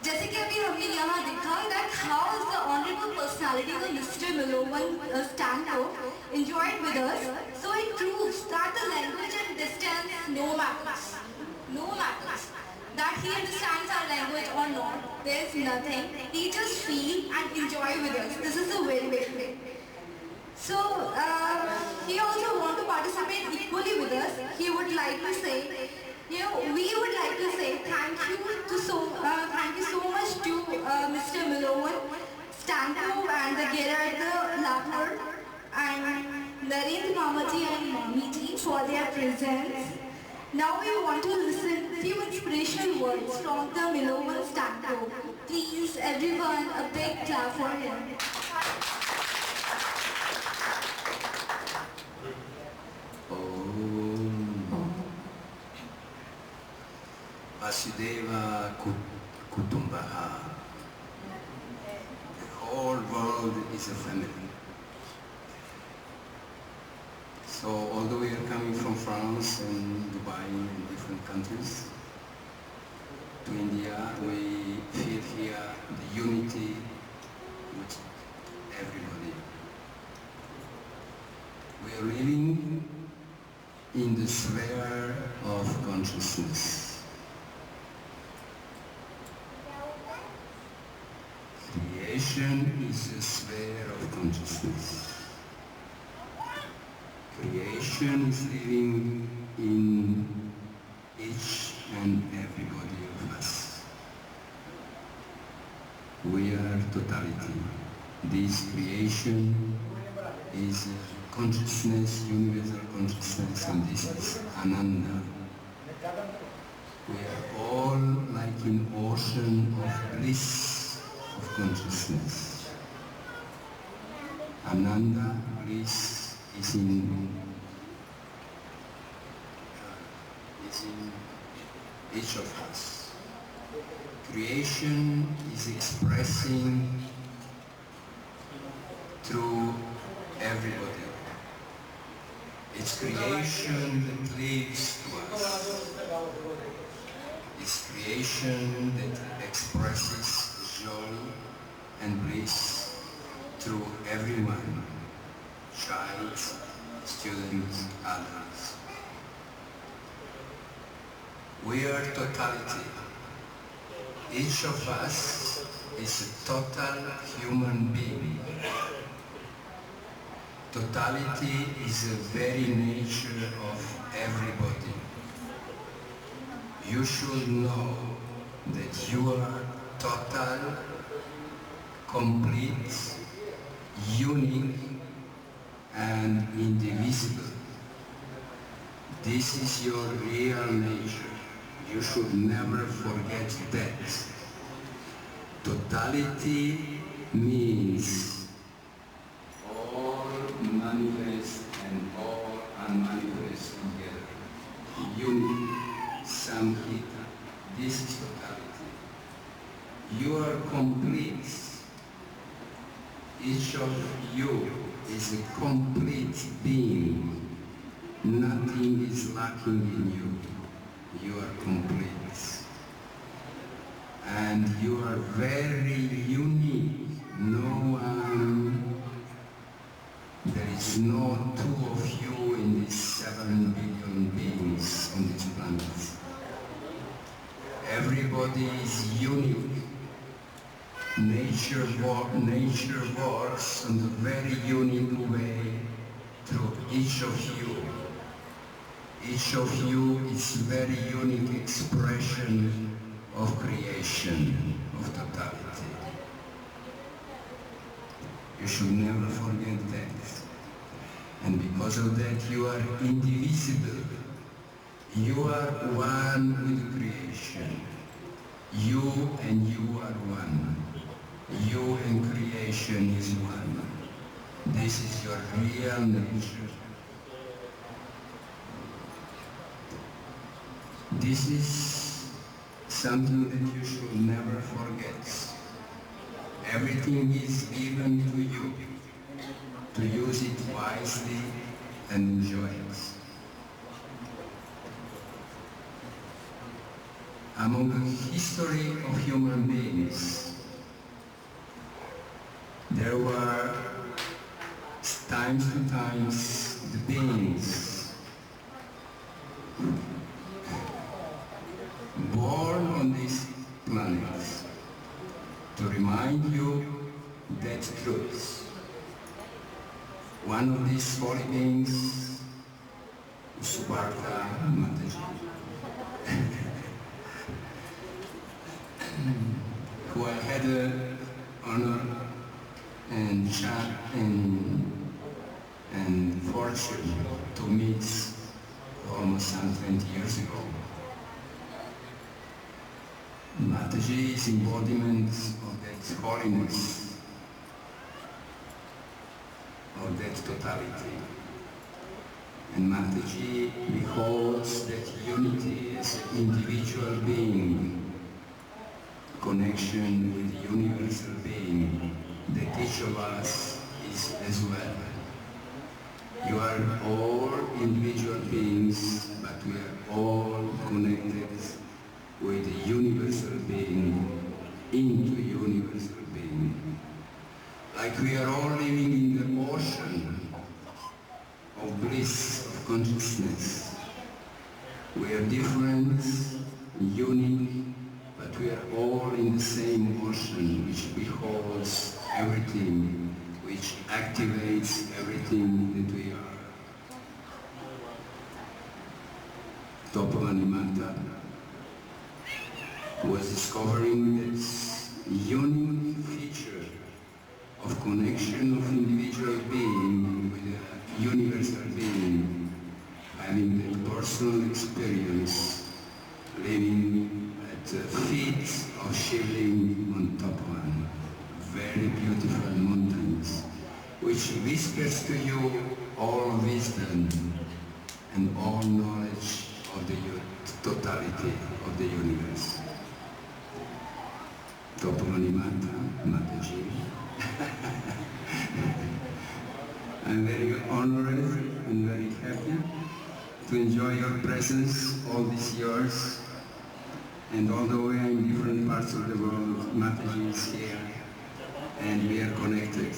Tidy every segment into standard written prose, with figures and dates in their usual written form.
जैसे कि अभी हमने यहाँ देखा that how is the honorable personality of Mr. Milovan Stanko enjoyed with us, so it proves that the language and distance no matters, that he understands our language or not, there's nothing, he just feel and enjoy with us. This is a very big thing. So he also want to participate equally with us. He would like to say, we would like to say thank you so much to Mr. Milovan Stanko and the Gerard Lapur and Narendra Mamaji and Mamiji for their presence. Now we want to listen to few inspirational words from the Milovan Stanko. Please everyone a big clap for him. Vasudeva Kutumbaha. The whole world is a family. So although we are coming from France and Dubai and different countries to India, we feel here the unity with everybody. We are living in the sphere of consciousness. Creation is a sphere of consciousness. Creation is living in each and everybody of us. We are totality. This creation is consciousness, universal consciousness, and this is Ananda. We are all like an ocean of bliss of consciousness. Ananda, bliss, is in each of us. Creation is expressing through everybody. It's creation that lives to us. It's creation that expresses joy and bliss through everyone, child, students, adults. We are totality. Each of us is a total human being. Totality is the very nature of everybody. You should know that you are total, complete, unique, and indivisible. This is your real nature. You should never forget that. Totality means all manifest and all unmanifest together. Unity, Samhita. This is totality. You are complete. Each of you is a complete being. Nothing is lacking in you. You are complete. And you are very unique. No one, there is no two of you in these 7 billion beings on this planet. Everybody is unique. Nature works in a very unique way through each of you. Each of you is a very unique expression of creation, of totality. You should never forget that. And because of that, you are indivisible. You are one with creation. You and you are one. You and creation is one. This is your real nature. This is something that you should never forget. Everything is given to you to use it wisely and enjoy it. Among the history of human beings, there were times to times the beings born on this planet to remind you that truth. One of these holy beings, Subhadra, Mataji, who I had the honor and fortune to meet almost 20 years ago. Mataji is embodiment of that holiness, of that totality. And Mataji beholds that unity as an individual being, connection with the universal being that each of us is as well. You are all individual beings, but we are all connected with the universal being into universal being. Like we are all living in the ocean of bliss, of of consciousness. We are different, unique, but we are all in the same ocean which beholds everything, which activates everything that we are. Tapovani Mata was discovering this unique feature of connection of individual being with a universal being, having the personal experience, living at the feet of Shivling on Tapovani, very beautiful mountains, which whispers to you all wisdom and all knowledge of the totality of the universe. Tapovani Mata, Mataji. I'm very honored and very happy to enjoy your presence all these years. And although we are in different parts of the world, Mataji is here and we are connected.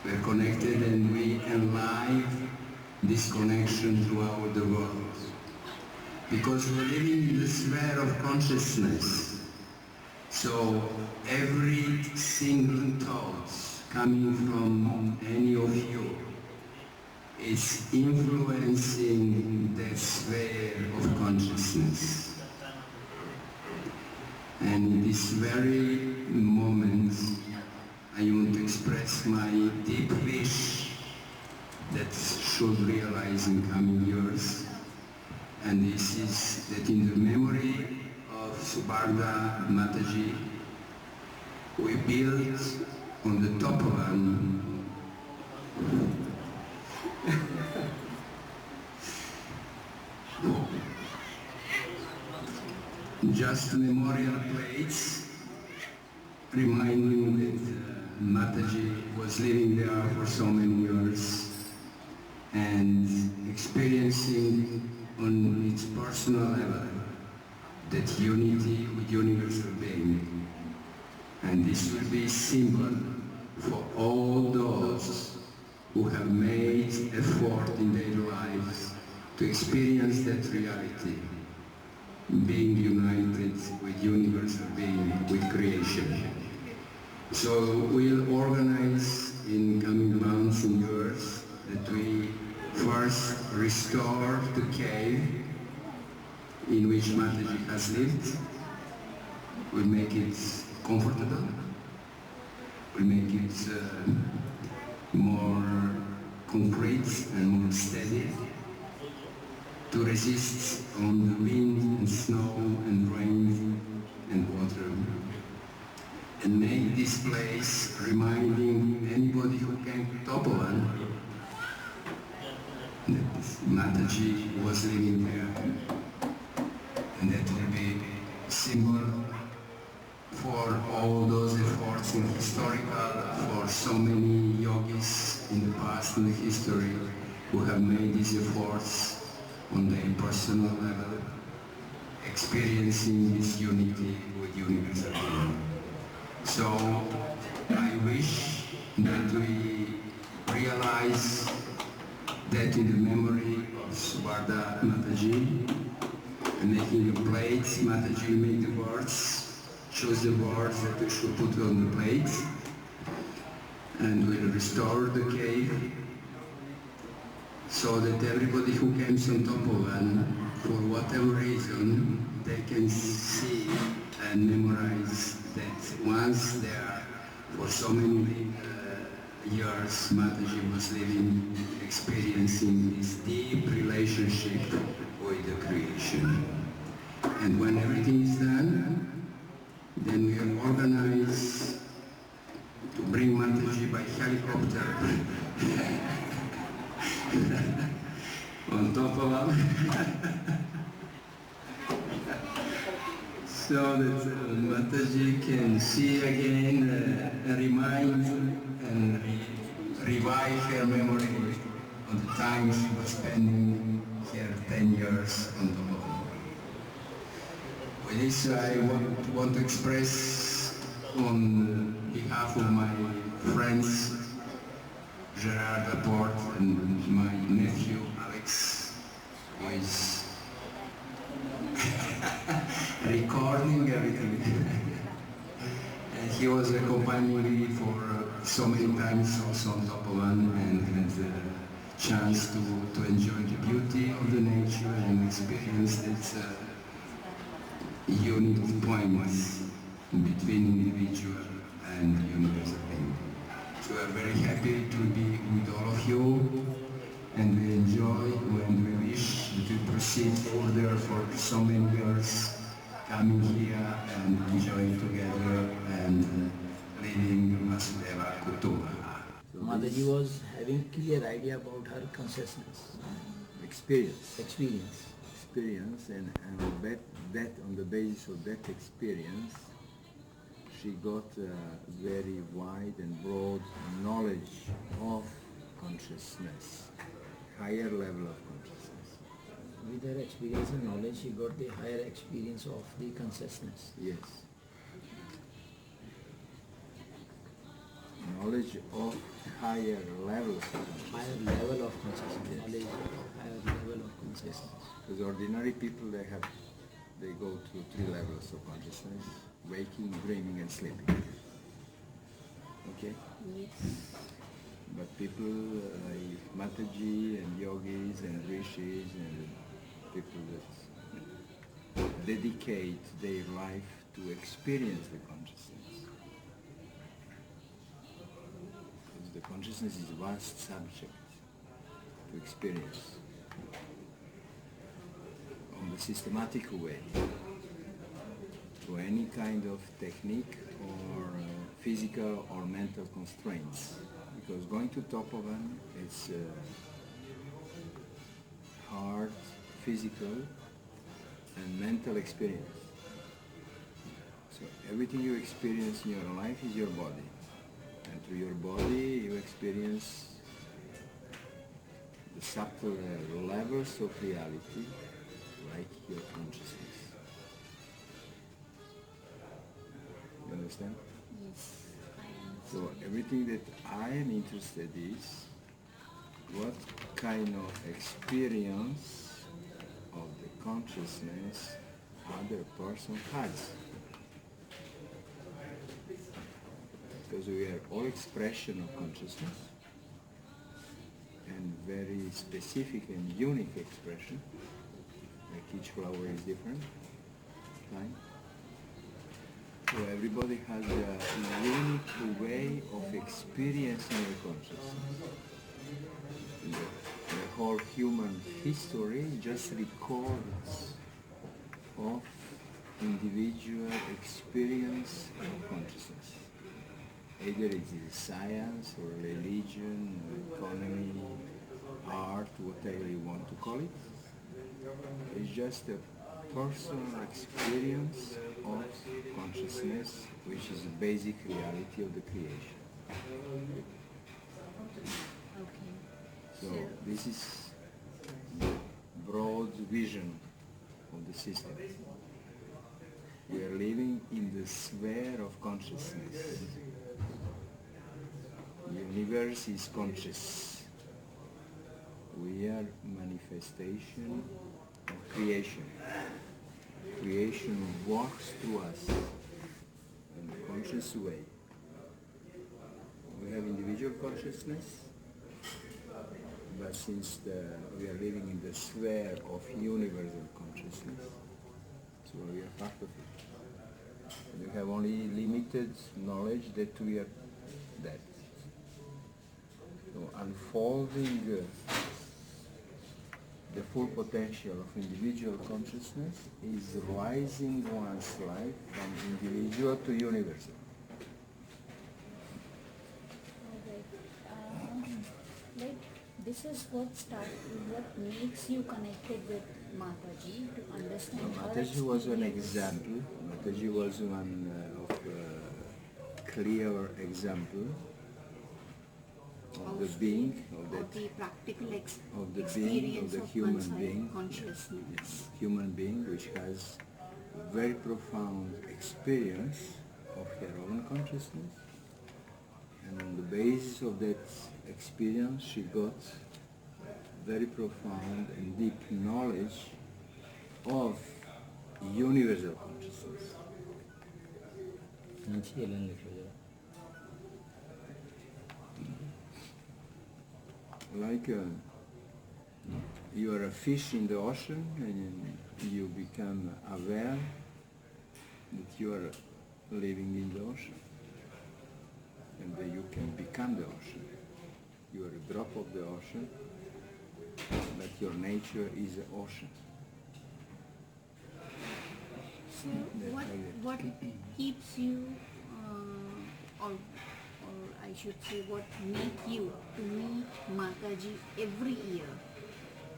We are connected and we enlive this connection throughout the world. Because we're living in the sphere of consciousness. So every single thought coming from any of you is influencing that sphere of consciousness. And in this very moment, I want to express my deep wish that should realize in coming years. And this is that in the memory of Subhadra Mataji, we build on the Tapovani just memorial plates reminding that Mataji was living there for so many years and experiencing on its personal level that unity with universal being. And this will be symbol for all those who have made effort in their lives to experience that reality, being united with universal being, with creation. So we'll organize in coming months and years that we first restore the cave in which Mataji has lived. We'll make it comfortable. We'll make it more concrete and more steady to resist on the wind and snow and rain and water. And make this place reminding anybody who came to Tapovani that Mataji was living there. And that will be a symbol for all those efforts in historical, for so many yogis in the past in the history who have made these efforts on their personal level, experiencing this unity with universal being. So I wish that we realize that in the memory of Subhadra Mataji, and making the plates, Mataji made the words, choose the words that we should put on the plates, and we'll restore the cave so that everybody who comes on Tapovani, for whatever reason, they can see and memorize that once there, for so many years, Mataji was living, experiencing this deep relationship with the creation. And when everything is done, then we will organize to bring Mataji by helicopter on top of us. So that Mataji can see again, remind and revive her memory of the time she was spending here 10 years on the road. With this, I want to express on behalf of my friends Gerard Laporte and my nephew always recording everything. And he was accompanying me for so many times also on Tapovani, and had the chance to enjoy the beauty of the nature and experience its unique points between individual and universal being. So we are very happy to be with all of you, and we enjoy and we wish to proceed further for so many years, coming here and enjoying together and living Vasudeva Kutumbha. Mataji was having clear idea about her consciousness, Experience. experience. Experience, and that on the basis of that experience, she got a very wide and broad knowledge of consciousness, higher level of consciousness. With her experience and knowledge, she got the higher experience of the consciousness. Yes. Knowledge of higher levels of consciousness. Higher level of consciousness. Knowledge of higher level of consciousness. Because ordinary people, they go through three levels of consciousness: waking, dreaming, and sleeping. Okay? But people like Mataji and yogis and rishis and people that dedicate their life to experience the consciousness. Because the consciousness is a vast subject to experience on the systematic way, through any kind of technique or physical or mental constraints. Because going to Tapovani, it's hard, physical and mental experience. So everything you experience in your life is your body. And through your body you experience the subtle levels of reality, like your consciousness. You understand? Yes, I understand. So everything that I am interested is what kind of experience of the consciousness other person has. Because we are all expression of consciousness, and very specific and unique expression. Like each flower is different, right? So everybody has a unique way of experiencing the consciousness. The whole human history just records of individual experience of consciousness. Either it is science or religion, or economy, art, whatever you want to call it. It's just a personal experience of consciousness, which is the basic reality of the creation. Okay. So this is the broad vision of the system. We are living in the sphere of consciousness. The universe is conscious. We are manifestation of creation. Creation walks through us in a conscious way. We have individual consciousness, but since we are living in the sphere of universal consciousness, so we are part of it. We have only limited knowledge that we are that. So unfolding the full potential of individual consciousness is rising one's life from individual to universal. Like this is what makes you connected with Mataji to understand her Mataji was an experience. example. Mataji was one of clear example of the being, of the practical of the being, of experience the of human one's being, consciousness. yes, human being which has a very profound experience of her own consciousness, and on the basis of that experience she got very profound and deep knowledge of universal consciousness. Like you are a fish in the ocean and you become aware that you are living in the ocean and that you can become the ocean. You are a drop of the ocean, but your nature is the ocean. So what keeps you, or I should say, what make you to meet Mataji every year?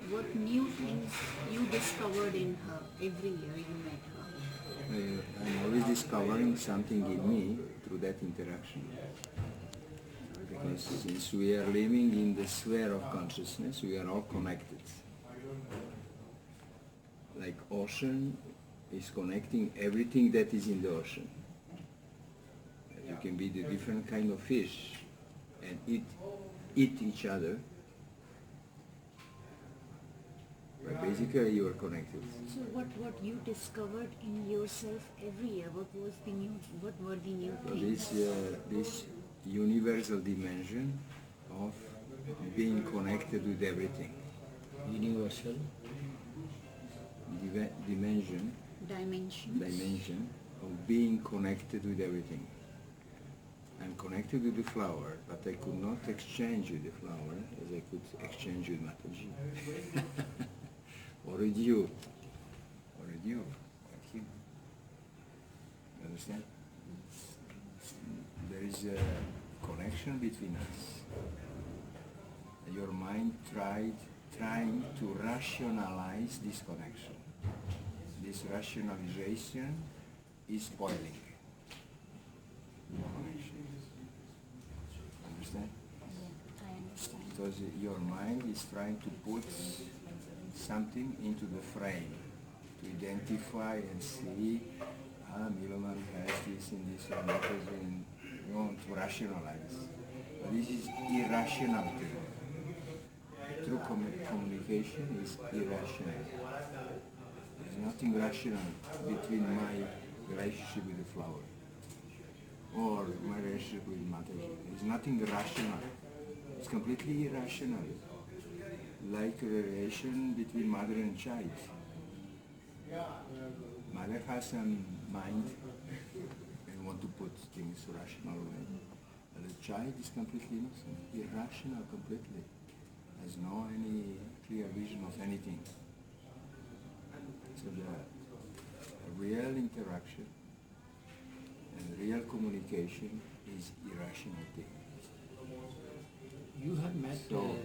What new things you discovered in her every year you met her? I'm always discovering something in me through that interaction. Because since we are living in the sphere of consciousness, we are all connected. Like ocean is connecting everything that is in the ocean. You can be the different kind of fish and eat each other. But basically you are connected. So what you discovered in yourself every year? What were the new So things? this universal dimension of being connected with everything. Universal. Dimension of being connected with everything. I'm connected with the flower, but I could not exchange with the flower as I could exchange with Mataji. Or with you, like him. You understand? There is a connection between us. Your mind trying to rationalize this connection. This rationalization is spoiling your connection. Understand? Yeah, I understand. Because your mind is trying to put something into the frame, to identify and see, Miloman has this and this and that, and you want to rationalize. But this is irrational. True communication is irrational. There's nothing rational between my relationship with the flower or my relationship with Mataji. There's nothing rational. It's completely irrational. Like a relation between mother and child. Mother has some mind and want to put things rational way. But the child is completely innocent, irrational completely. Has no any clear vision of anything. So the real interaction and real communication is irrational thing. You have met, So-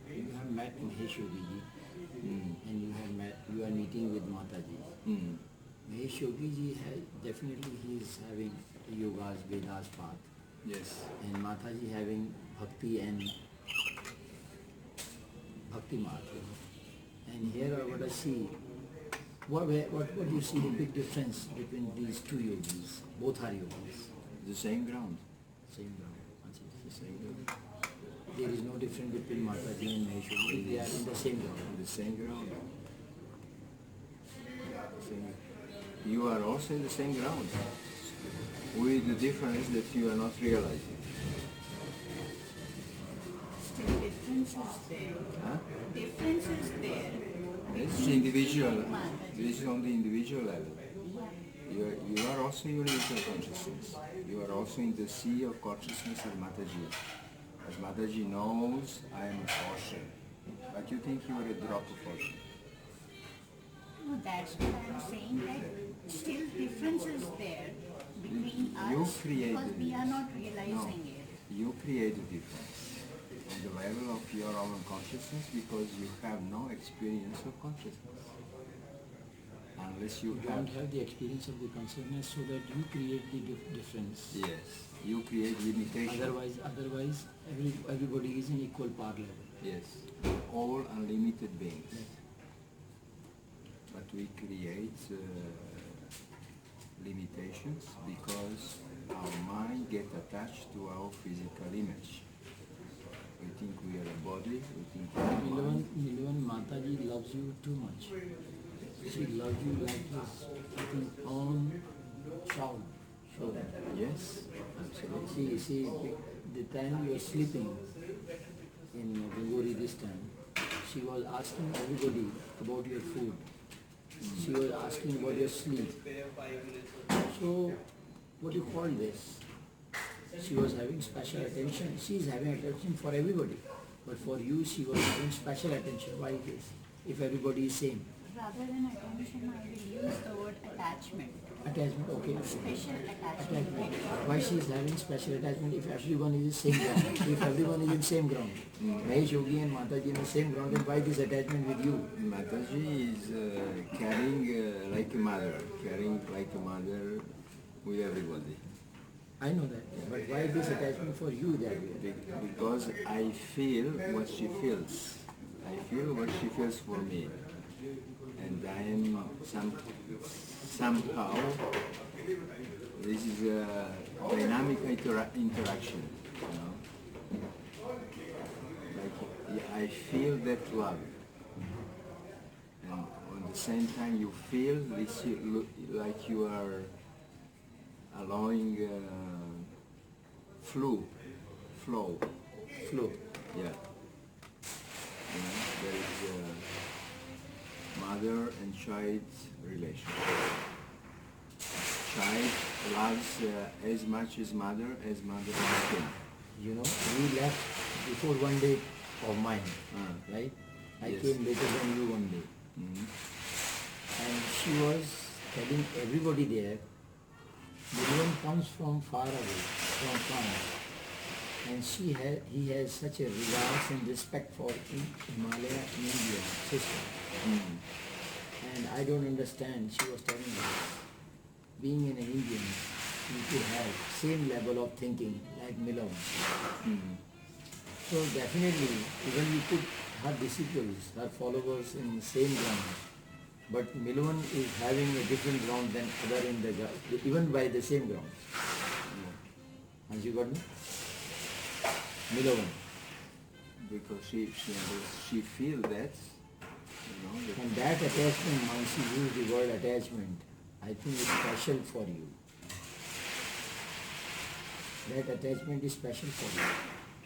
you have met Mahesh Yogi and you are meeting with Mataji. Mahesh Yogi ji definitely he is having yogas, Vedas path, Yes. and Mataji having bhakti and bhakti mark. And here what I see, what do you see the big difference between these two yogis? Both are yogis, The same ground. same ground. The same ground. There is no difference between Mataji and Mahesh Yogi. They are in the same ground. The same ground. Same. You are also in the same ground. With the difference that you are not realizing. Still difference is there. Huh? Difference is there. It's individual. This is on the individual level. You are also universal consciousness. You are also in the sea of consciousness of Mataji. As Mataji knows, I am an ocean. But you think you are a drop of ocean. No, that's what I'm saying, that still difference is there between You us create because the we are not difference. realizing No, it. you create the difference on the level of your own consciousness because you have no experience of consciousness. Unless you You have... don't have the experience of the consciousness, so that you create the difference. Yes, you create limitation. Otherwise, everybody is in equal power level. Yes, all unlimited beings. But we create limitations because our mind gets attached to our physical image. We think we are a body, we think we are a Milovan, too much. She loves you like his own child. Sure. Yes, absolutely. See, the time you were sleeping in Ganguri this time, she was asking everybody about your food. She was asking about your sleep. So, what do you call this? She was having special attention. She is having attention for everybody. But for you, she was having special attention. Why this? If everybody is same. Rather than attention, I will use the word attachment. Attachment, okay. Special attachment. Attachment. Why she is having special attachment if everyone is in same ground? If everyone is in same ground. Mahesh Yogi and Mataji in the same ground, then why this attachment with you? Mataji is caring like a mother, with everybody. I know that. But why this attachment for you that way? Because I feel what she feels. I feel what she feels for me. And I am somehow, this is a dynamic interaction, you know. Like I feel that love. And at the same time you feel this, like you are allowing flow. Yeah. You know, there is a mother and child relationship. Child loves as much as mother loves him. You know, we left before one day of mine, right? I Yes. came later than you one day. And she was telling everybody there, everyone comes from far away, from France. And he has such a reverence and respect for Himalaya and India system. And I don't understand, she was telling me, being an Indian, you could have same level of thinking like Milan. So definitely, even we put her disciples, her followers in the same ground, but Milan is having a different ground than other in the even by the same ground. Has you got me? Milan. Because she feels that, you know, that And that attachment, once you use the word attachment, I think is special for you. That attachment is special for you,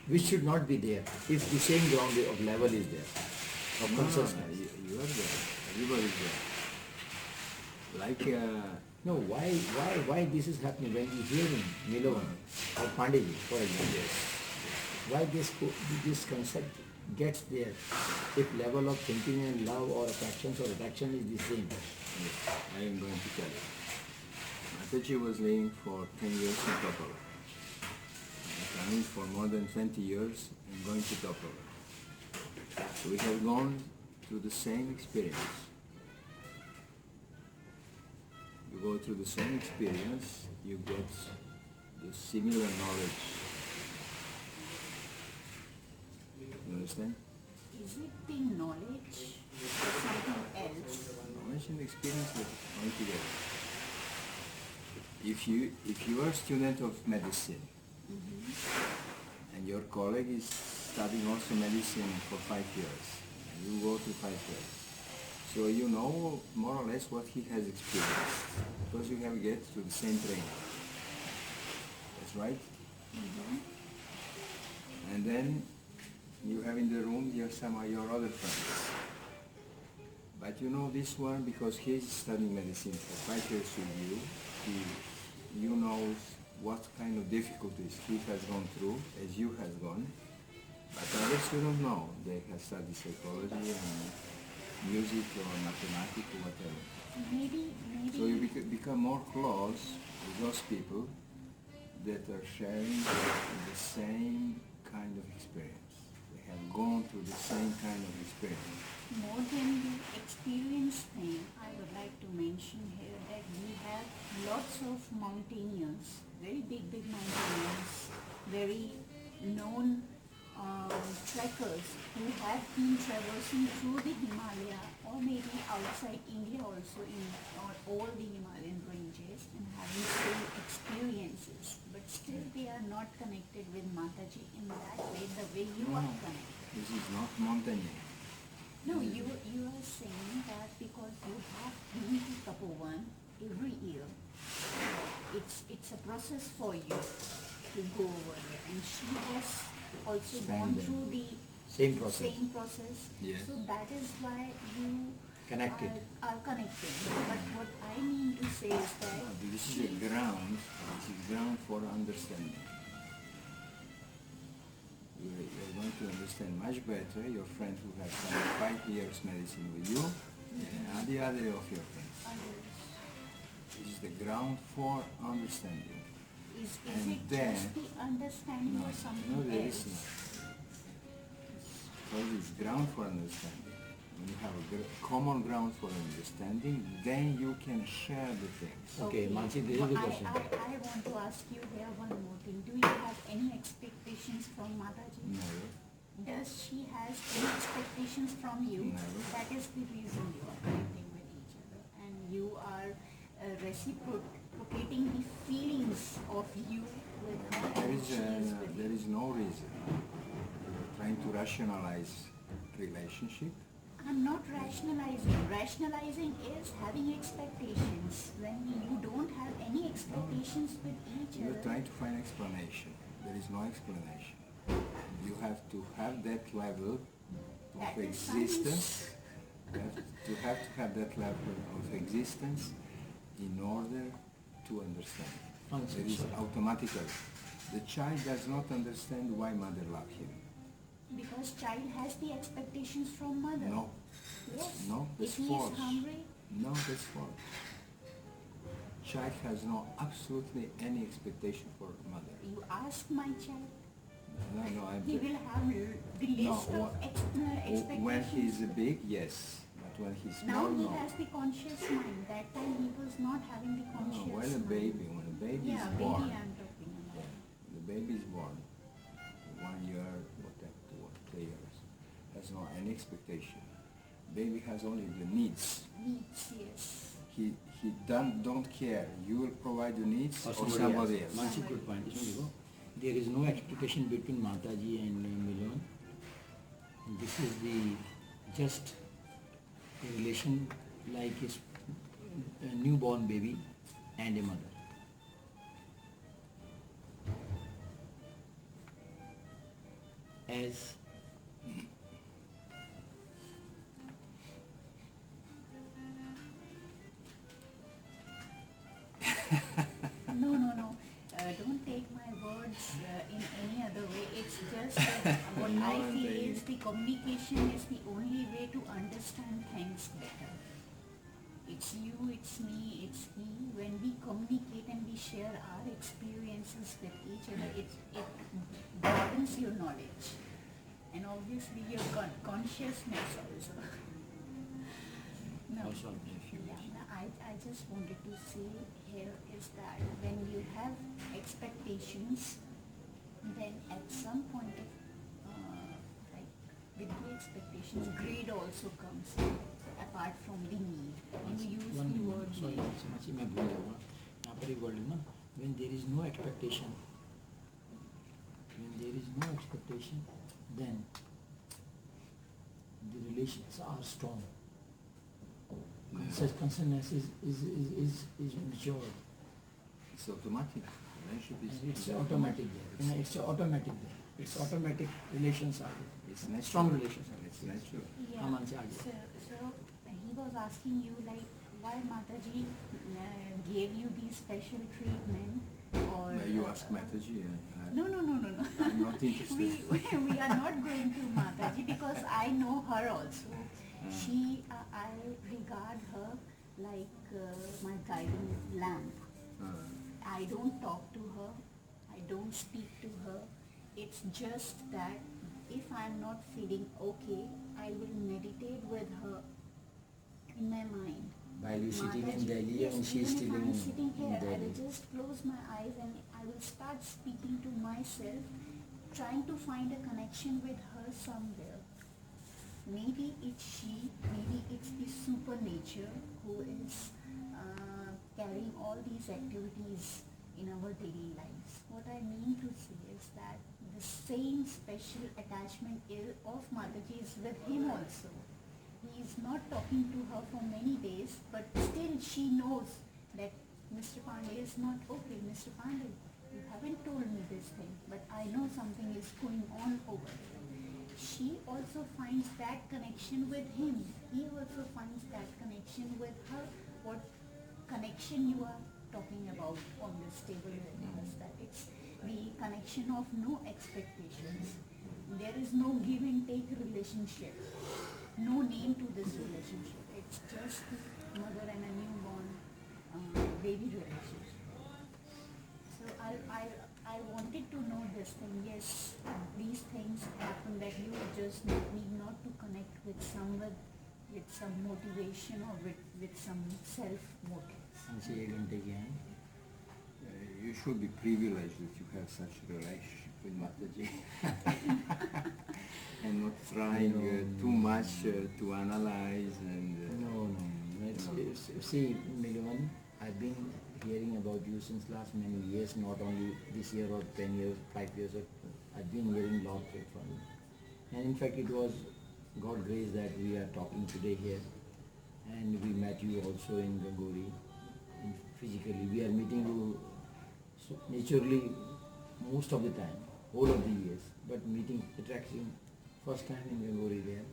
which should not be there if the same ground of level is there, of consciousness. you are there, everybody is there. Like No, why this is happening when we hear in Milovan or Pandey, for example? Why this concept gets there if level of thinking and love or affections or attraction is the same? yes, I am going to tell you. Mataji was living for 10 years in Tapovani. Coming for more than 20 years and going to Tapovani. We have gone through the same experience. You go through the same experience, you get the similar knowledge. You understand? Is it the knowledge or something else? Knowledge and experience are going together. If you are a student of medicine and your colleague is studying also medicine for 5 years and you go to 5 years, so you know more or less what he has experienced because you have get to the same training. That's right? And then you have in the room some of your other friends. But you know this one because he's studying medicine for 5 years with you. You know what kind of difficulties he has gone through as you has gone. But others you don't know. They have studied psychology and music or mathematics or whatever. Maybe. So you become more close with those people that are sharing the same kind of experience. They have gone through the same kind of experience. More than the experience thing, I would like to mention here that we have lots of mountaineers, very big mountaineers, very known trekkers who have been traversing through the Himalaya or maybe outside India also in all the Himalayan ranges and having same experiences, but still they are not connected with Mataji in that way, the way you are connected. This is not mountaineering. No, you are saying that because you have been to Tapovani every year, it's a process for you to go over there, and she has also Spend gone them. through the Same process. same process. Yes. So that is why you Connected. are connecting. But what I mean to say is that This is a ground. This is ground for understanding. You're going to understand much better your friend who has done 5 years medicine with you and the other of your friends. This is the ground for understanding. is And it then- just the understanding No, or something no, there is else? not. Because it's ground for understanding. When you have a common ground for understanding, then you can share the things. Okay, Mansi, this is Well, the question. I want to ask you here one more thing. Do you have any expectations from Mataji? Never. Does she has any expectations from you? Never. That is the reason you are connecting with each other, and you are reciprocating the feelings of you with her. There and is, she is with there you. is no reason. You're trying to rationalize relationship. I'm not rationalizing. Rationalizing is having expectations. When you don't have any expectations with each You're other, trying to find explanation. There is no explanation. You have to have that level That of is existence. You have to have that level of existence in order to understand. There is automatically. The child does not understand why mother loves him. because child has the expectations from mother. No. Yes. No, that's If he false. is hungry, No, that's false. Child has no absolutely any expectation for mother. you ask my child, No, I'm he will have the list No, of expectations. when he's big, yes. But when he's Now small, he no. has the conscious mind. That time he was not having the No, conscious when a mind. baby Yeah, is baby born, I'm talking about. the baby is born, 1 year, whatever, 2 years, has no any expectation. Baby has only the needs. Needs, yes. He don't care. You will provide the needs or somebody somebody else. else. Mansi, good point. इसमें देखो, there is no expectation between Mataji and Milion. This is the just relation like a newborn baby and a mother. As No. Don't take my words in any other way. It's just that what No, I I'm feel saying- is the communication is the only way to understand things better. It's you, it's me, it's he. When we communicate and we share our experiences with each other, it broadens your knowledge. And obviously your consciousness also. No. Also, if you Yeah, no, I just wanted to say here is that when you have expectations, then at some point of like with the expectations, greed also comes in, apart from the need. And you use the word sorry, need. Mansi, मैं भूल जाऊँगा. यहाँ पर एक word है ना, when there is no expectation, then the relations are strong. Consciousness is mature, It's automatic. Relationship is and it's automatic there. And it's automatic there. It's automatic relations are there. It's natural. Strong relations are It's there. natural. Yeah. Mansi, आगे. So he was asking you like why Mataji gave you the special treatment or You ask Mataji. No. I'm not interested. we are not going to Mataji because I know her also. She, I regard her like my guiding lamp. I don't talk to her. I don't speak to her. It's just that if I'm not feeling okay, I will meditate with her in my mind. While you sitting in Mataji, Delhi yes, and she is even if still I'm in sitting here, I Delhi. will just close my eyes and I will start speaking to myself, trying to find a connection with her somewhere. Maybe it's she, maybe it's the super nature who is carrying all these activities in our daily lives. What I mean to say is that the same special attachment of Mataji is with him also. is not talking to her for many days, but still she knows that Mr. Pandey is not okay. Mr. Pandey, you haven't told me this thing, but I know something is going on over there. She also finds that connection with him. He also finds that connection with her. What connection you are talking about on this table with us, that it's the connection of no expectations. There is no give and take relationship, no name to this relationship. It's just the mother and a newborn baby relationship. So I wanted to know this thing. Yes, these things happen that you just need not to connect with someone with some motivation or with some self-motives. You should be privileged that you have such a relationship with Mataji and not trying too much to analyze and... No. See, Milivan, I've been hearing about you since last many years, not only this year or 10 years, 5 years, I've been hearing a lot from you. And in fact, it was God grace that we are talking today here. And we met you also in Gangori. And physically, we are meeting you so naturally most of the time, whole of the years. But meeting, attraction, first time in Gangori there.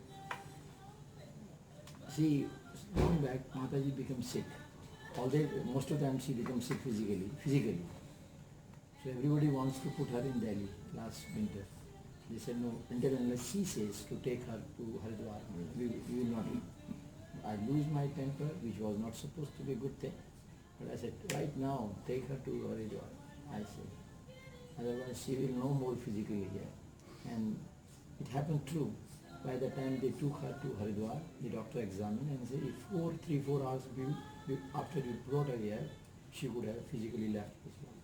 See, long back, Mataji became sick. Although most of the time she becomes sick physically. So everybody wants to put her in Delhi last winter. They said no, until unless she says to take her to Haridwar, we will not. I lose my temper, which was not supposed to be a good thing. But I said, right now, take her to Haridwar, I said. Otherwise she will no more physically here. And it happened true. By the time they took her to Haridwar, the doctor examined and said if 3-4 hours after you brought her here, she would have physically left this body.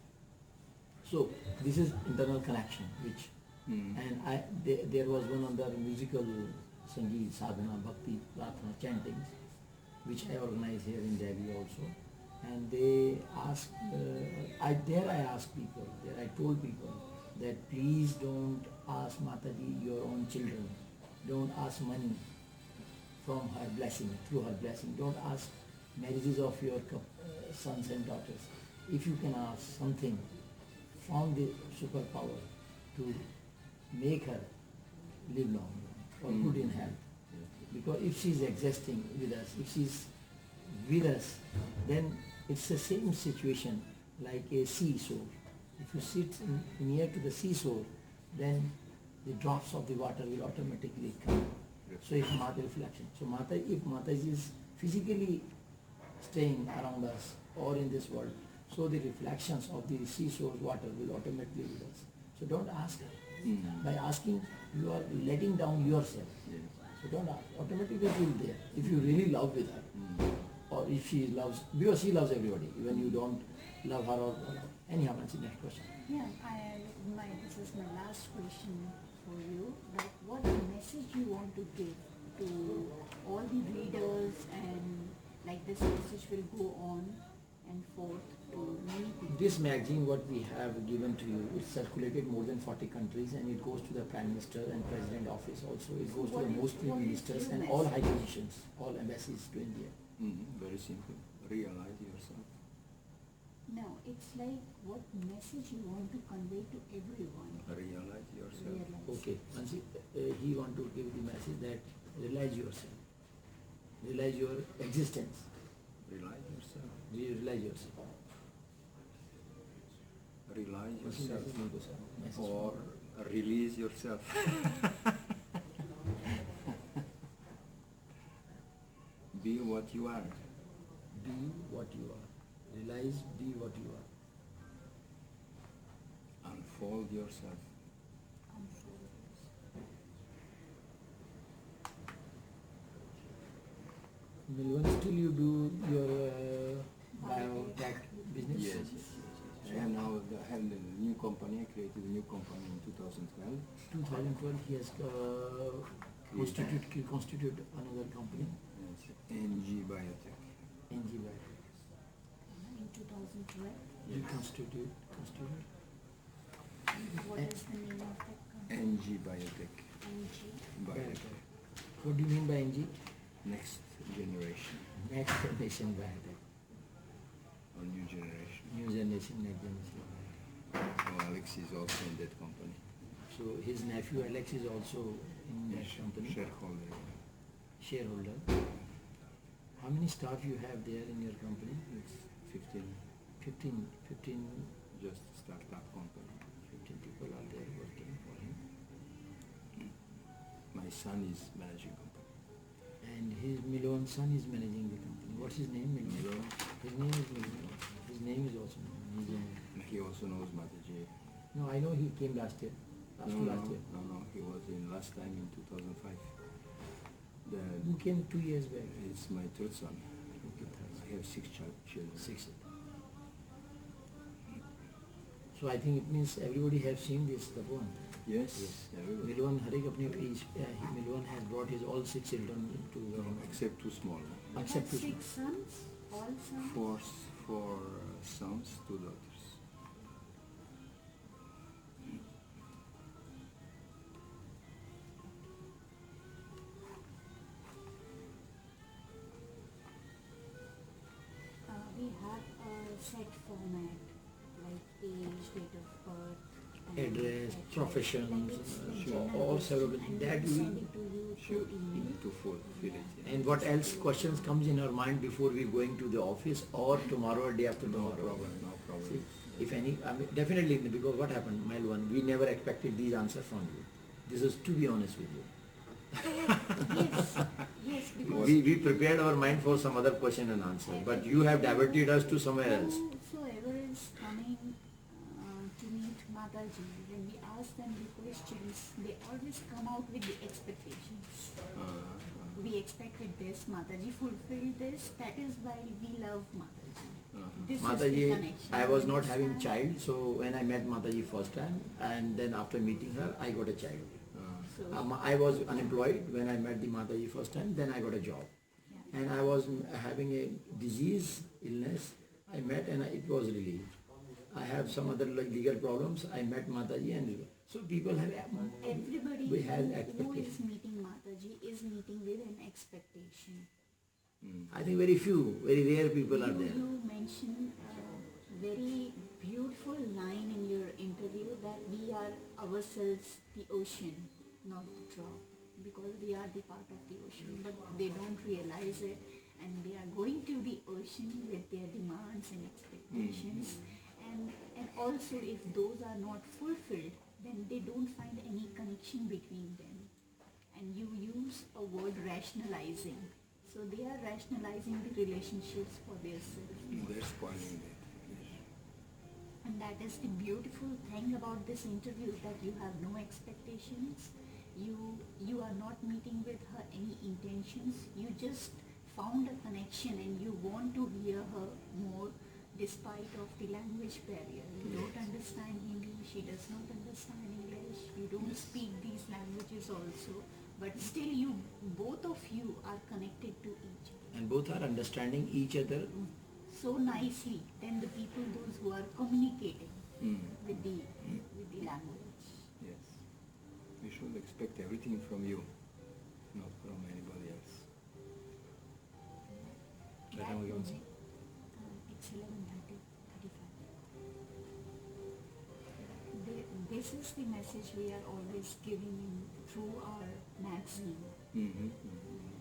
So this is internal connection, which and there was one other musical Sangeet, sadhana, bhakti, prarthana, chantings, which I organize here in Delhi also. And they asked, I asked people, I told people that please don't ask Mataji your own children. Don't ask money from her blessing, through her blessing. Don't ask marriages of your sons and daughters. If you can ask something, found the superpower to make her live long or good in health. Because if she is existing with us, if she is with us, then it's the same situation like a seesaw. If you sit near to the seesaw, then the drops of the water will automatically come. So it's Mata reflection. So if Mataji is physically staying around us or in this world, so the reflections of the seesaw water will automatically with us. So don't ask her. By asking, you are letting down yourself. So don't ask. Automatically it will be there. If you really love with her, or if she loves, because she loves everybody, even you don't love her or anyhow. That's the next question. Yeah, this is my last question for you. That what message you want to give to all the readers, and like this message will go on and forth to many people. This magazine, what we have given to you, it's circulated more than 40 countries, and it goes to the Prime Minister and President office also. It goes to the most ministers and all high positions, all embassies to India. Very simple. Realize yourself. No, it's like what message you want to convey to everyone. Realize yourself. Okay, he want to give the message that realize yourself. Realize your existence. Realize yourself. Realize yourself. Realize yourself. Message. Or release yourself. Be what you are. Be what you are. Realize, be what you are. Unfold yourself. Milvan, still you do your biotech business? Yes. And now I have a new company. I created a new company in 2012. 2012 he has constituted another company. It's NG Biotech. NG Biotech. In 2012. You constituted. What is the name of that company? NG Biotech. NG. Biotech. What do you mean by NG? next generation Next generation back. or new generation. New generation, next generation. So Alex is also in that company. So his nephew Alex is also in that company, Shareholder. shareholder. How many staff you have there in your company? It's 15, 15 just startup company. people are there working for him. My son is managing company. And his Milon's son is managing the company. What's his name? Milon. His name is Milon. His name is also Milon. He also knows Mataji. No, I know he came last year. Last year. No, he was in last time in 2005. Who came 2 years back? It's my third son. Okay, I have six children. six. So I think it means everybody has seen this Tapovani. Yes, everybody. Milwan Milwan has brought his all 6 children to Except two small. You Except have two 6 sons, all sons. Four sons, 2 daughters. We have a set format like age, date of birth, and address, professions, general all questions, several. and That we we send it to you Sure, through you email. need to fill it. Yeah. and what else questions comes in our mind before we going to the office or tomorrow or day after No tomorrow. problem, no problem. See, if any, I mean, definitely because what happened, Milwan, we never expected these answers from you. This is to be honest with you. Yes, because We prepared our mind for some other question and answer, but you have diverted us to somewhere else. whosoever is coming to meet Mataji, when we ask them the questions, they always come out with the expectations. We expected this, Mataji fulfilled this, that is why we love Mataji. This is the Mataji, connection. I was not Understand? having child, so when I met Mataji first time, and then after meeting her, I got a child. So, I was unemployed when I met the Mataji first time, then I got a job. yeah. And I was having a disease, illness, I met and it was relieved. I have some other like legal problems, I met Mataji and so people have, Everybody we have who is expectation. meeting Mataji is meeting with an expectation. I think very few, very rare people are there. You mentioned a very beautiful line in your interview that we are ourselves the ocean, not the drop, because we are the part of the ocean, but they don't realize it, and they are going to the ocean with their demands and expectations, and also if those are not fulfilled, then they don't find any connection between them. And you use a word rationalizing. So they are rationalizing the relationships for themselves. They're spoiling it. And that is the beautiful thing about this interview, that you have no expectations. You are not meeting with her any intentions. You just found a connection and you want to hear her more despite of the language barrier. You don't understand Hindi, she does not understand English, you don't speak these languages also, but still you, both of you are connected to each other And both are understanding each other. so nicely than the people those who are communicating with the language. Yes. We should expect everything from you, not from anybody else. What time are we on, sir? It's 11:35. This is the message we are always giving in through our magazine. Even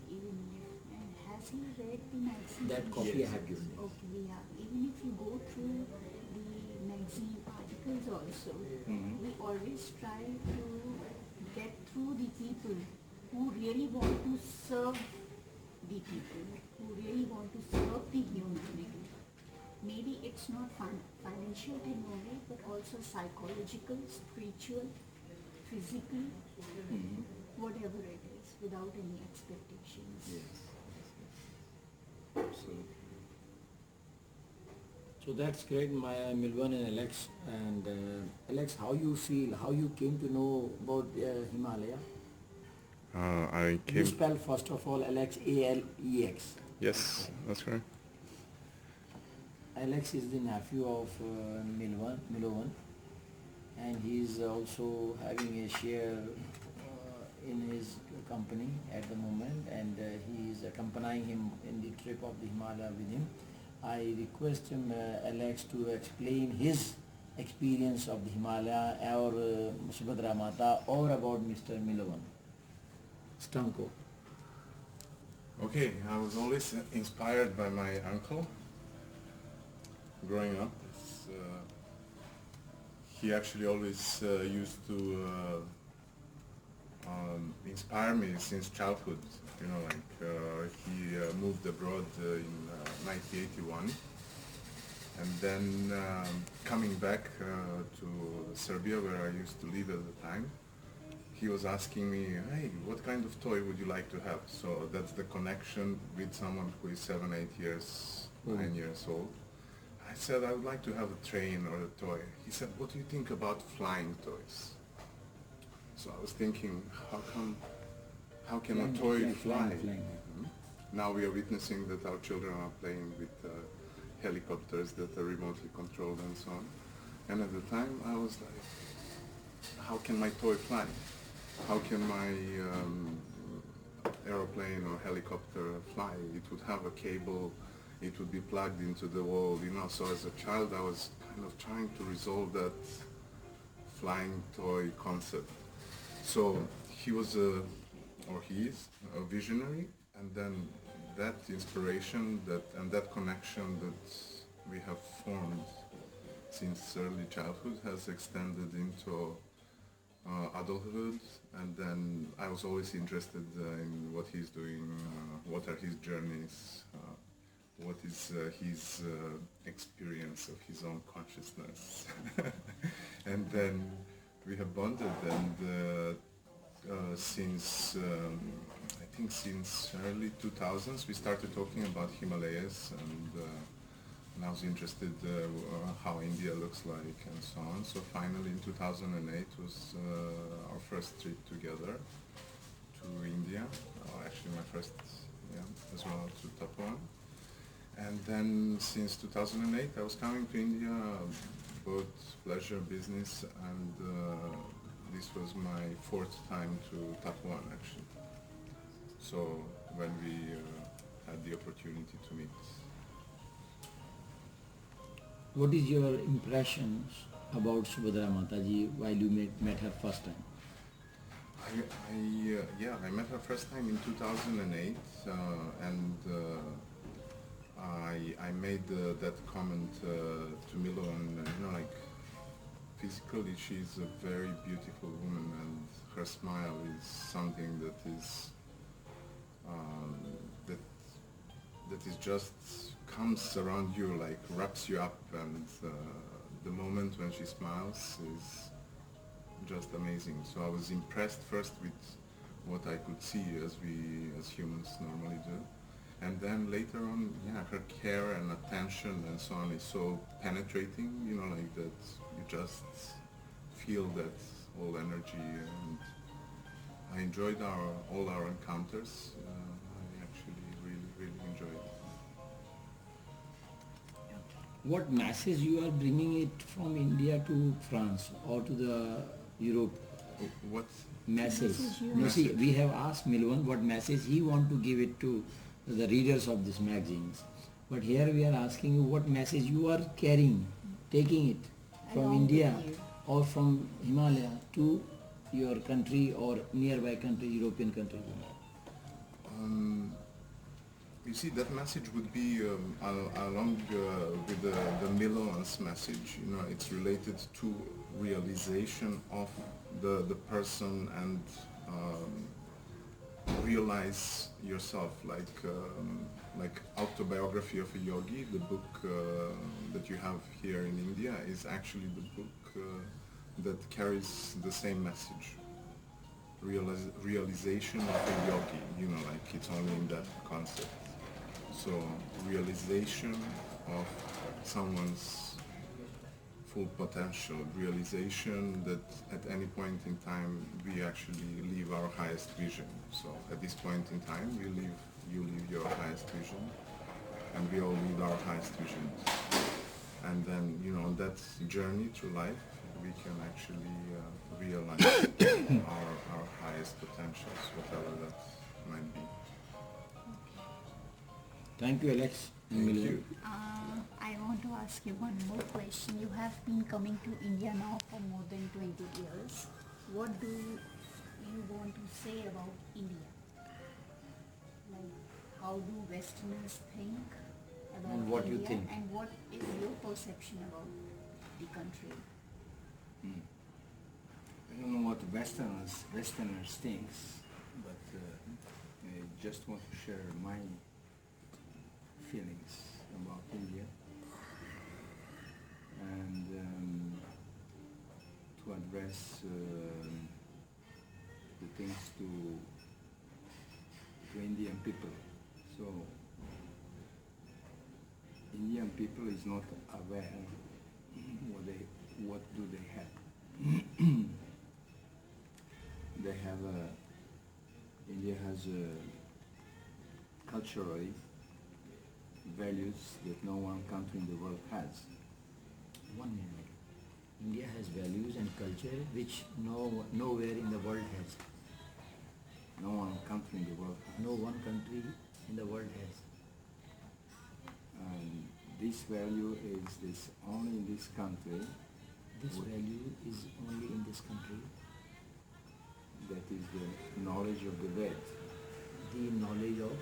if, and has he read the magazine? That copy I have given you. Okay, yeah. Even if you go through the magazine articles also, we always try to get through the people who really want to serve the people, who really want to serve the humanity. Maybe it's not financial turnover, but also psychological, spiritual, physical, whatever it is, without any expectations. Yes. Absolutely. So that's great, my Milwan and Alex. And Alex, how you feel, how you came to know about Himalaya? I You came. spell first of all Alex, A-L-E-X. Yes, that's correct. Alex is the nephew of Milovan, and he is also having a share in his company at the moment, and he is accompanying him in the trip of the Himalaya with him. I request him, Alex, to explain his experience of the Himalaya or Subhadra Mata or about Mr. Milovan. Stanko. Okay, I was always inspired by my uncle growing up. He actually always used to inspire me since childhood. You know, like he moved abroad in 1981, and then coming back to Serbia, where I used to live at the time, he was asking me, hey, what kind of toy would you like to have? So that's the connection with someone who is 7, 8 years, 9 years old. I said, I would like to have a train or a toy. He said, what do you think about flying toys? So I was thinking, how can a toy fly? Now we are witnessing that our children are playing with helicopters that are remotely controlled and so on. And at the time I was like, how can my toy fly? How can my aeroplane or helicopter fly? It would have a cable, it would be plugged into the wall, you know. So as a child I was kind of trying to resolve that flying toy concept. So he was he is a visionary, and then that inspiration and that connection that we have formed since early childhood has extended into adulthood, and then I was always interested in what he's doing, what are his journeys, what is his experience of his own consciousness. And then we have bonded, and since I think since early 2000s we started talking about Himalayas, and I was interested how India looks like and so on. So finally in 2008 was our first trip together to India, actually my first, as well, to Tapovani. And then since 2008 I was coming to India, both pleasure, business, and this was my 4th time to Tapovani actually. So when we had the opportunity to meet. What is your impressions about Subhadra Mataji while you met her first time? I met her first time in 2008, and I made that comment to Milo, and like physically she's a very beautiful woman, and her smile is something that is that is just comes around you, like wraps you up, and the moment when she smiles is just amazing. So I was impressed first with what I could see as humans normally do, and then later on, her care and attention and so on is so penetrating, like that you just feel that whole energy, and I enjoyed all our encounters. I actually really enjoyed it. What message you are bringing it from India to France or to the Europe? What Message. No, see, we have asked Milwan what message he want to give it to the readers of these magazines. But here we are asking you what message you are carrying, taking it from India or from Himalaya to your country or nearby country, European country. You see, that message would be along with the Milovan's message. It's related to realization of the person, and realize yourself, like Autobiography of a Yogi. The book that you have here in India is actually the book that carries the same message. Realization of a yogi, like it's only in that concept. So realization of someone's full potential, realization that at any point in time we actually live our highest vision. So at this point in time you live your highest vision, and we all live our highest vision. And then, on that journey through life, we can actually realize our highest potentials, whatever that might be. Thank you, Alex. Thank you. I want to ask you one more question. You have been coming to India now for more than 20 years. What do you want to say about India? Like, how do Westerners think about And what India? you think? And what is your perception about the country? I don't know what Westerners thinks, but I just want to share my feelings about India and to address the things to Indian people. So Indian people is not aware what do they have. They have India has culturally values that no one country in the world has. 1 minute. India has values and culture which nowhere in the world has. No one country in the world has. No one country in the world has. And this value is only in this country. This value is only in this country. That is the knowledge of the Ved. The knowledge of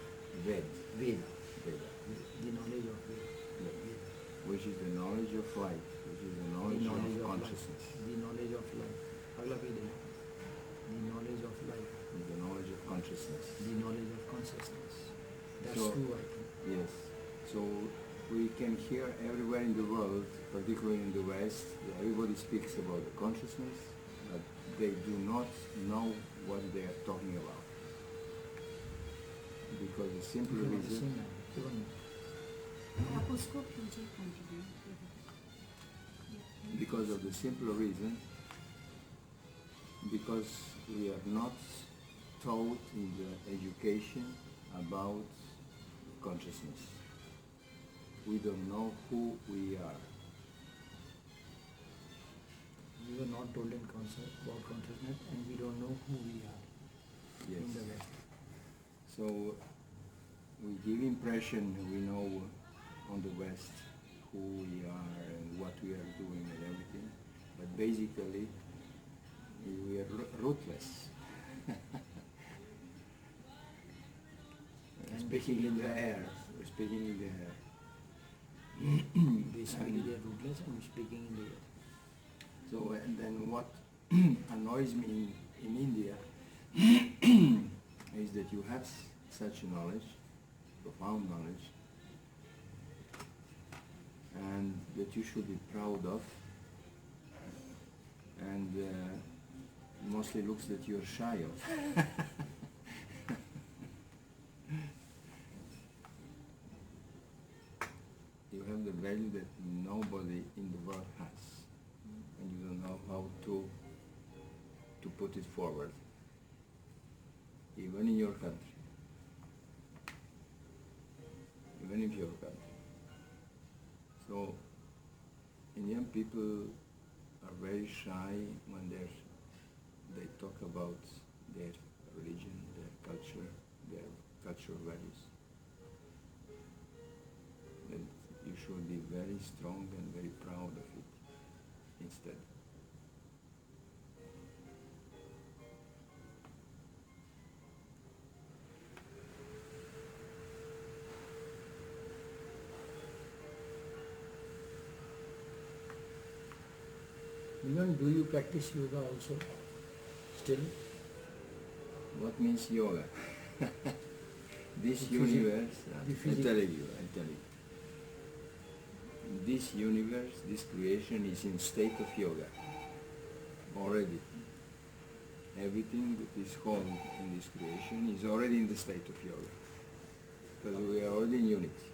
Ved. Veda. Veda. The knowledge of Veda. Which is the knowledge of life, which is the The knowledge, knowledge of of consciousness. life. The knowledge of life. अगला भी देखो. The knowledge of life. The knowledge of consciousness. The knowledge of consciousness. That's So- true, I think. Yes. So we can hear everywhere in the world, particularly in the West, everybody speaks about the consciousness, but they do not know what they are talking about. Because the simple reason, आप उसको कीजिए continue. because of the simple reason, because we are not taught in the education about consciousness. We don't know who we are. We were not told in concept about consciousness and we don't know who we are in the West. So we give impression we know on the West who we are and what we are doing and everything, but basically we are ruthless. Speaking in the air, we're speaking in the air. Basically they are rootless and speaking in the air. So and then what annoys me in India is that you have such knowledge, profound knowledge, and that you should be proud of, and mostly looks that you're shy of. You have the value that nobody in the world has, and you don't know how to put it forward, even in your country, even in your country. So Indian people are very shy when they talk about their religion, their culture, their cultural values. And you should be very strong and very proud of it instead. Even do you practice yoga also? Still? What means yoga? This The universe, the I'm physical- telling you. This universe, this creation is in state of yoga already. Everything that is whole in this creation is already in the state of yoga. Because we are already in unity.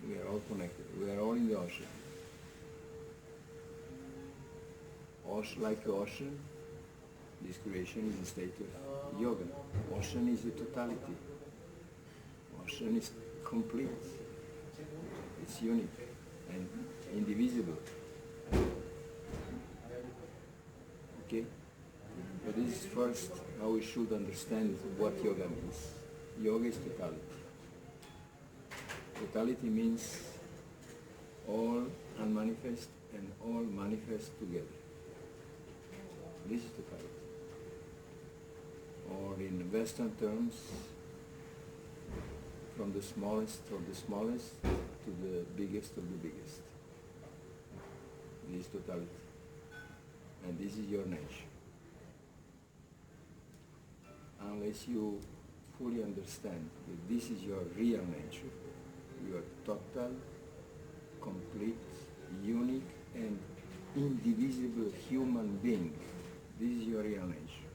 We are all connected. We are all in the ocean. Like the ocean, this creation is a state of yoga. Ocean is the totality. Ocean is complete. It's unique and indivisible. Okay? So this is first how we should understand what yoga means. Yoga is totality. Totality means all unmanifest and all manifest together. This is totality. Or in Western terms, from the smallest of the smallest to the biggest of the biggest. This is totality. And this is your nature. Unless you fully understand that this is your real nature, you are total, complete, unique and indivisible human being. This is your real nature.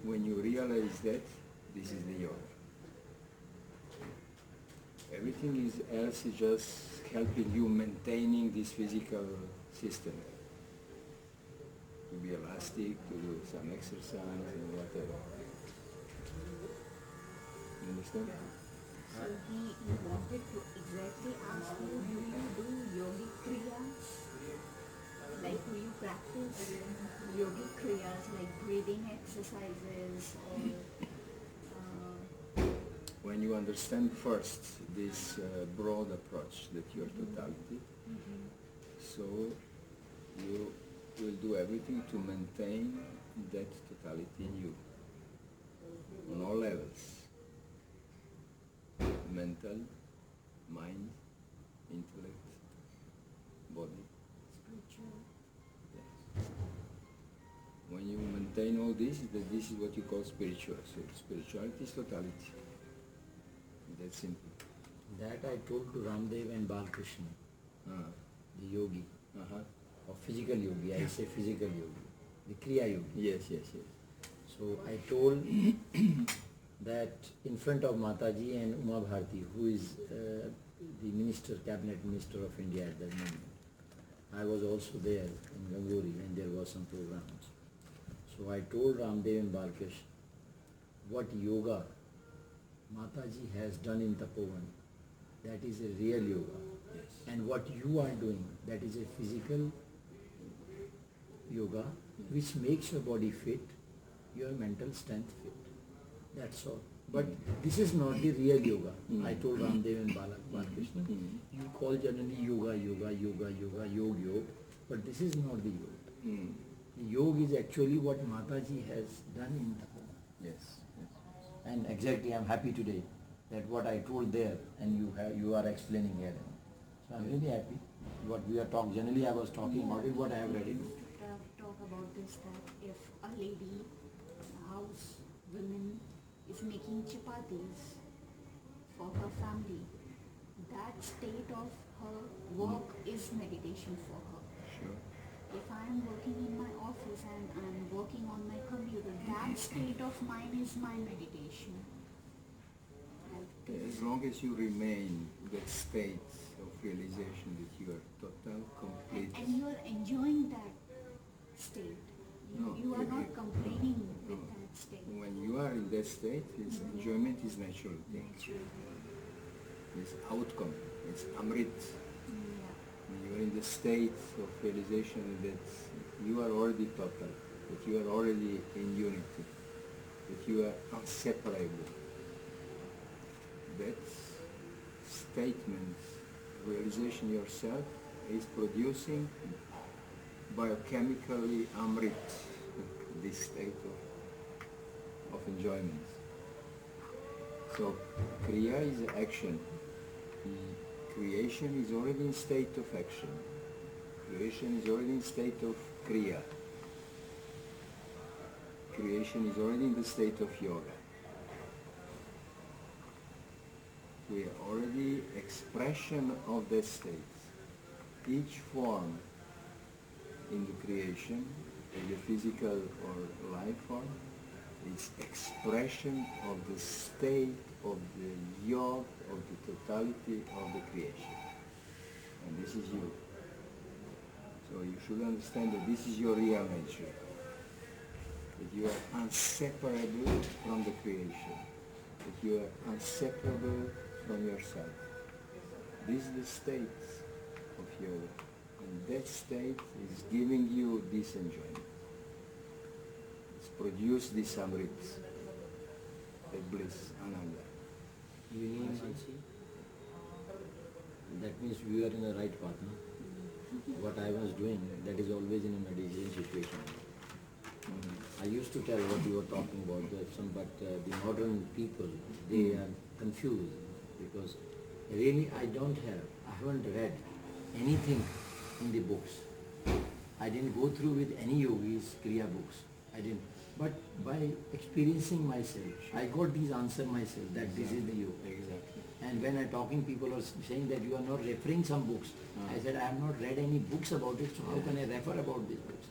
When you realize that, this is the yoga. Everything else is just helping you maintaining this physical system. To be elastic, to do some exercise and whatever. You understand? So he wanted to exactly ask you, do you do yogic kriyas? Like do you practice yogic kriyas like breathing exercises or When you understand first this broad approach that you are totality, so you will do everything to maintain that totality in you on all levels. Mental, mind, intellect, body. spiritual? Yes. When you maintain all this, this is what you call spiritual. So spirituality is totality. That's simple. That I told to Ramdev and Balkrishna, the yogi, or physical yogi, I say physical yogi, the Kriya yogi. Yes, yes, yes. So I told that in front of Mataji and Uma Bharti, who is the minister, cabinet minister of India at that moment, I was also there in Gangori and there was some programs. So I told Ramdev and Balkrishna what yoga Mataji has done in Tapovani, that is a real yoga. Yes. And what you are doing, that is a physical yoga which makes your body fit, your mental strength fit. That's all. But this is not the real yoga. I told Ramdev and Balakrishna, you call generally yoga, yog, but this is not the yoga. The yoga is actually what Mataji has done in Tapovani. Yes. And exactly, I'm happy today that what I told there and you are explaining here. So I'm really happy. What we are talking, generally I was talking about it, what I have read in it. Talk about this, that if a lady, house woman is making chapatis for her family, that state of her work is meditation for her. Sure. If I am working in my office and I am working on my computer, that state of mind is my meditation. As long as you remain in that state of realization that you are total, complete. And you are enjoying that state. You are not complaining with that state. When you are in that state, enjoyment is natural thing. It's outcome. It's amrit. When you are in the state of realization that you are already total, that you are already in unity, that you are inseparable. That statement, realization yourself, is producing biochemically amrit, this state of enjoyment. So kriya is action. Creation is already in state of action. Creation is already in state of kriya. Creation is already in the state of yoga. We are already expression of that state. Each form in the creation, in the physical or life form, is expression of the state of the yoga, of the totality of the creation. And this is you. So you should understand that this is your real nature. That you are inseparable from the creation. That you are inseparable from yourself. This is the state of yoga. And that state is giving you this enjoyment. It's produced this amrit, that bliss, ananda. You need Mataji? that means we are in the right path. No? What I was doing, that is always in a meditation situation. I used to tell what you were talking about, but the modern people, they are confused because really I haven't read anything in the books. I didn't go through with any yogis, Kriya books. I didn't. But by experiencing myself, I got these answers myself that this is the yoga. Exactly. And when I'm talking, people are saying that you are not referring some books. I said I have not read any books about it, so how can I refer about these books?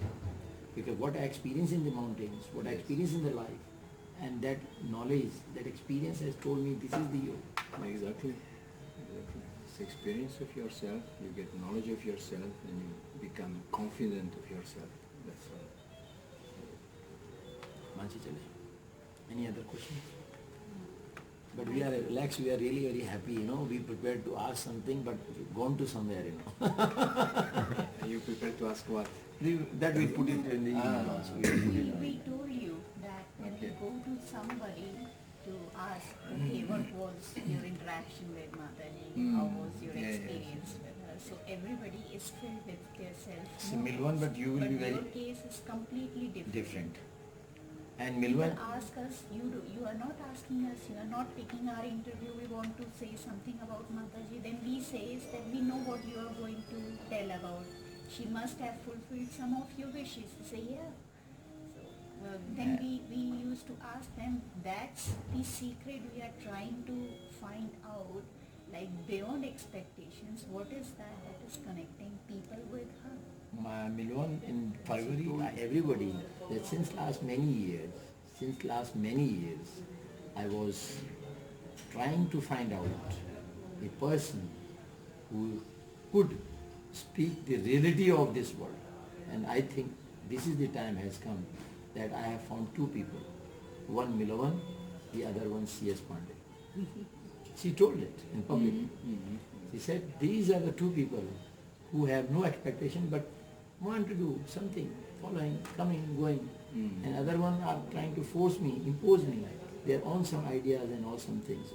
Because what I experience in the mountains, what I experience in the life, and that knowledge, that experience has told me this is the yoga. Exactly. It's experience of yourself, you get knowledge of yourself, and you become confident of yourself. That's all. Manchi chale. Any other questions? But we are relaxed, we are really very happy, we prepared to ask something, but we've gone to somewhere, Are you prepared to ask what? That we put it in the email also. We told you that when Okay. you go to somebody to ask, okay, what was your interaction with Mataji? How was your Yeah, yeah. experience with her? So everybody is filled with their self. See, Milwan, but you will be very your case is completely different. different. And People Milwan, ask us, you are not asking us, you are not taking our interview, we want to say something about Mataji. Then we say that we know what you are going to tell about. She must have fulfilled some of your wishes. We say, yeah. So then we used to ask them, that's the secret we are trying to find out, like beyond expectations, what is that is connecting people with her? Milwan, in February, everybody, that since last many years, I was trying to find out a person who could speak the reality of this world. And I think this is the time has come that I have found two people. One Milwan, the other one C.S. Pandey. She told it in public. She said, these are the two people who have no expectation but want to do something, following, coming, going. And other one are trying to force me, impose me their own some ideas and all some things.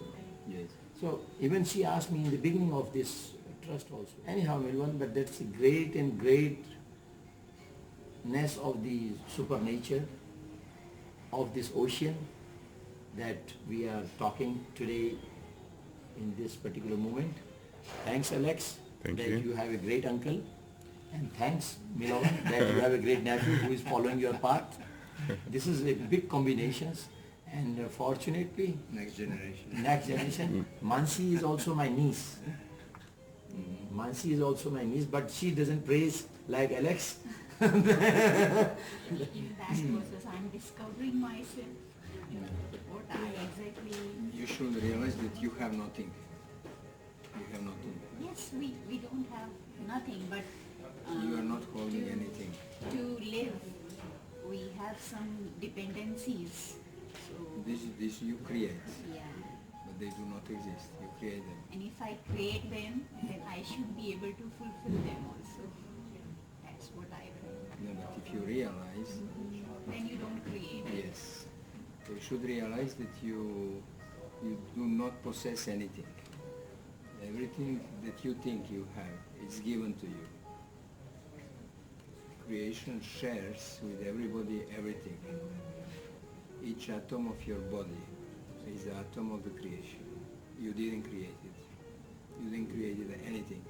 Yes. So even she asked me in the beginning of this trust also. Anyhow, Milwan, but that's a great and greatness of the supernature, of this ocean that we are talking today in this particular moment. Thanks, Alex, Thank that you. you have a great uncle. And thanks, Milwan, that you have a great nephew who is following your path. This is a big combinations. And fortunately, Next generation. Mansi is also my niece. Mansi is also my niece, but she doesn't praise like Alex. In that process, I'm discovering myself. What I exactly. You should realize that you have nothing. You have nothing. Yes, we don't have nothing, but You are not holding anything. to live, we have some dependencies. So This you create, yeah, but they do not exist. You create them. and if I create them, then I should be able to fulfill them also. That's what I think. No, but if you realize, Then you don't create. yes, you should realize that you do not possess anything. Everything that you think you have is given to you. Creation shares with everybody everything. Each atom of your body is the atom of the creation. You didn't create it. You didn't create anything.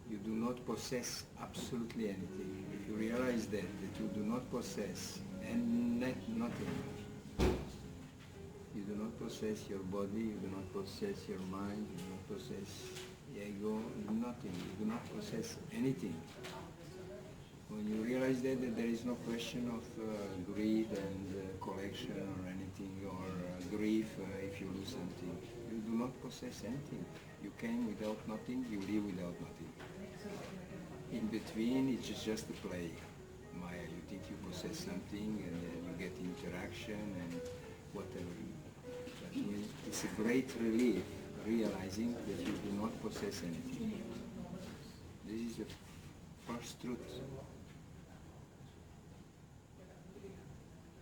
You do not possess absolutely anything. If you realize that you do not possess nothing. You do not possess your body, you do not possess your mind, you do not possess ego, nothing. You do not possess anything. When you realize that there is no question of greed and collection or anything, or grief if you lose something, you do not possess anything. You came without nothing, you live without nothing. In between, it's just a play. Maya, you think you possess something and then you get interaction and whatever. But it's a great relief realizing that you do not possess anything. This is the first truth.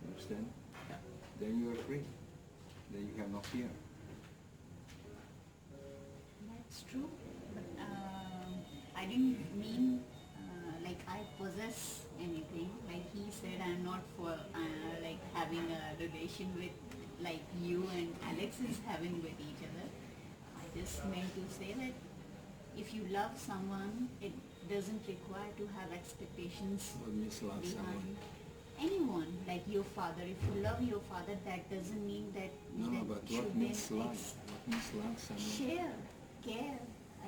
Understand? Then you are free. Then you have no fear. It's true, but I didn't mean like I possess anything. Like he said, I'm not for like having a relation with like you and Alex is having with each other. I just meant to say that if you love someone, it doesn't require to have expectations What means love someone? behind anyone. Like your father, if you love your father, that doesn't mean that No, that but should what then means love? What means love someone? share, care,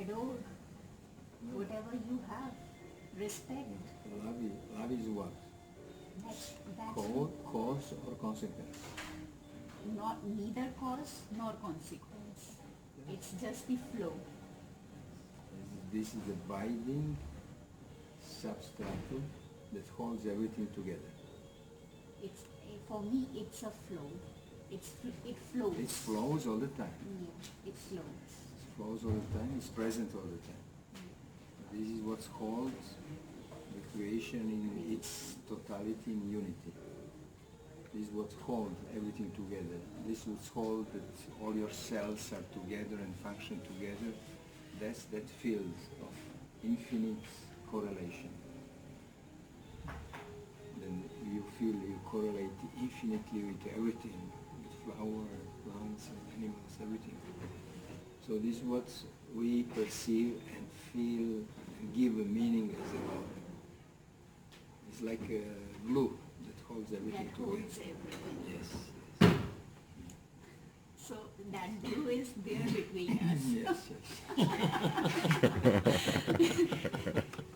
adore, No. whatever you have, respect. Love is what? That's Cause or consequence? not neither cause nor consequence. It's just the flow. This is the binding substratum that holds everything together. It's for me. It's a flow. It flows. It flows all the time. Yeah, it flows. It flows all the time. It's present all the time. This is what's called the creation in its totality, in unity. This is what's called everything together. This is what's called that all your cells are together and function together. That's that field of infinite correlation. Then you feel you correlate infinitely with everything, with flower, plants, and animals, everything. So this is what we perceive and feel and give a meaning as a love. It's like a glue that holds everything That together. holds everything. Yes. So that glue is there between us. Yes, yes.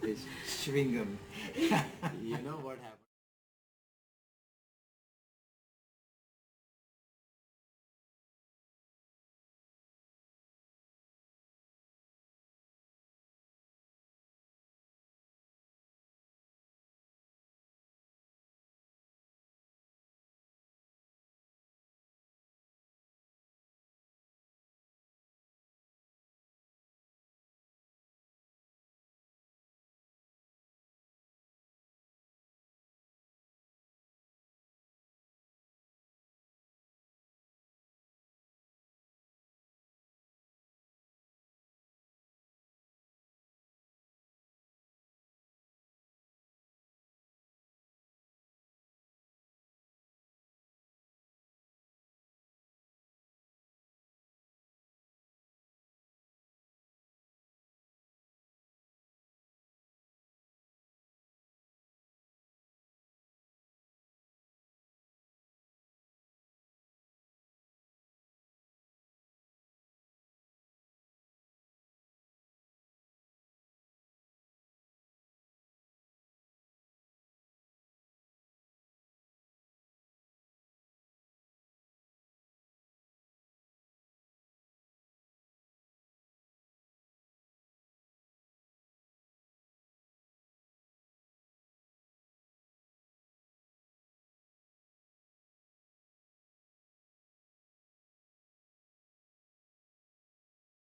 It's chewing gum. You know what happened?